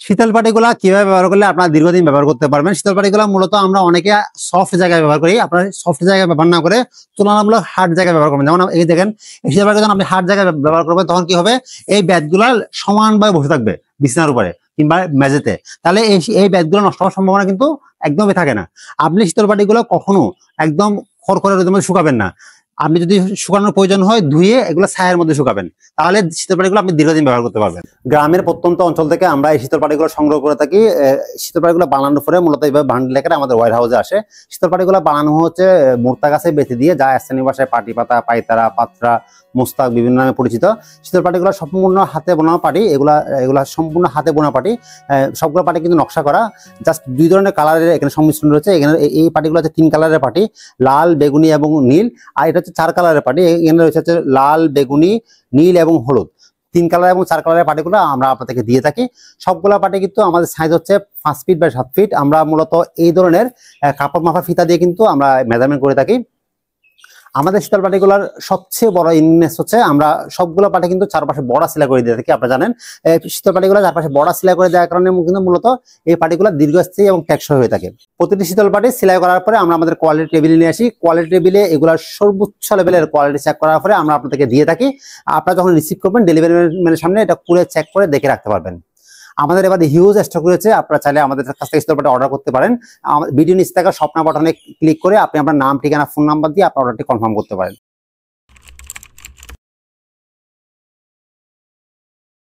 শীতল পাটিগুলা কিভাবে ব্যবহার করলে আপনারা দীর্ঘদিন ব্যবহার করতে পারবেন? শীতল পাটিগুলা মূলত আমরা অনেকে সফট জায়গায় ব্যবহার করি। আপনারা সফট জায়গায় ব্যবহার না করে তুলনামূলক হার্ড জায়গায় ব্যবহার করবেন। যেমন এই দেখেন, এই শীতল পাটি যখন আপনি হার্ড জায়গায় ব্যবহার করবেন তখন কি হবে, এই ব্যাটগুলা সমানভাবে বসে থাকবে বিছানার উপরে কিংবা মেঝেতে। তাহলে এই ব্যাটগুলো নষ্ট হওয়ার সম্ভাবনা কিন্তু একদমই থাকে না। আপনি শীতল পাটিগুলো কখনো একদম খড়খড়ে রোদের মধ্যে শুকাবেন না। আপনি যদি শুকানোর প্রয়োজন হয় ধুয়ে এগুলো ছায়ার মধ্যে শুকাবেন, তাহলে শীতল পাটিগুলো আপনি দীর্ঘদিন ব্যবহার করতে পারবেন। গ্রামের প্রত্যন্ত অঞ্চল থেকে আমরা এই শীতল পাটিগুলো সংগ্রহ করে থাকি। শীতল পাটিগুলো বানানোর পরে মূলত এইভাবে বান্ডেল আকারে আমাদের ওয়্যার হাউসে আসে। শীতল পাটিগুলো বানানো হচ্ছে মুর্তা গাছে বেঁধে দিয়ে, যা স্থানীয় ভাষায় পাটি পাতা, পাইতারা, পাত্রা, মোস্তাক বিভিন্ন নামে পরিচিত। শীতল পাটিগুলো সম্পূর্ণ হাতে বোনা পাটি। এগুলা সম্পূর্ণ হাতে বোনা পাটি। সবগুলো পাটি কিন্তু নকশা করা। জাস্ট দুই ধরনের কালারের এখানে সংমিশ্রণ রয়েছে। এখানে এই পাটিগুলো হচ্ছে 3 কালারের পাটি, লাল, বেগুনি এবং নীল। আর এটা হচ্ছে 4 কালারের পাটি। এখানে রয়েছে লাল, বেগুনি, নীল এবং হলুদ। 3 কালার এবং 4 কালারের পাটিগুলো আমরা আপনাদেরকে দিয়ে থাকি। সবগুলো পাটি কিন্তু আমাদের সাইজ হচ্ছে 5 ফিট বাই 7 ফিট। আমরা মূলত এই ধরনের কাপড় মাপা ফিতা দিয়ে কিন্তু আমরা মেজারমেন্ট করে থাকি। আমাদের শীতল পাটিগুলোর সবচেয়ে বড় ইউনিকনেস হচ্ছে আমরা সবগুলো পাটি কিন্তু চারপাশে বড়া সেলাই করে দিয়ে থাকি। আপনারা জানেন শীতল পাটিগুলো চারপাশে বড়া সেলাই করে দেওয়ার কারণে কিন্তু মূলত এই পাটিগুলো দীর্ঘস্থায়ী এবং টেকসই হয়ে থাকে। প্রতিটি শীতল পাটি সেলাই করার পরে আমরা আমাদের কোয়ালিটি টেবিলে নিয়ে আসি। কোয়ালিটি টেবিলে এগুলোর সর্বোচ্চ লেভেলের কোয়ালিটি চেক করার পরে আমরা আপনাদেরকে দিয়ে থাকি। আপনারা যখন রিসিভ করবেন ডেলিভারি ম্যানের সামনে এটা পুরো চেক করে দেখে রাখতে পারবেন। আমাদের এবার হিউজ স্টক রয়েছে। আপনারা চাইলে আমাদের কাছ থেকে শীতল পাটি অর্ডার করতে পারেন। ভিডিও নিচে থাকা স্বপ্ন বাটনে ক্লিক করে আপনি আপনার নাম, ঠিকানা, ফোন নাম্বার দিয়ে আপনার অর্ডারটি কনফার্ম করতে পারেন।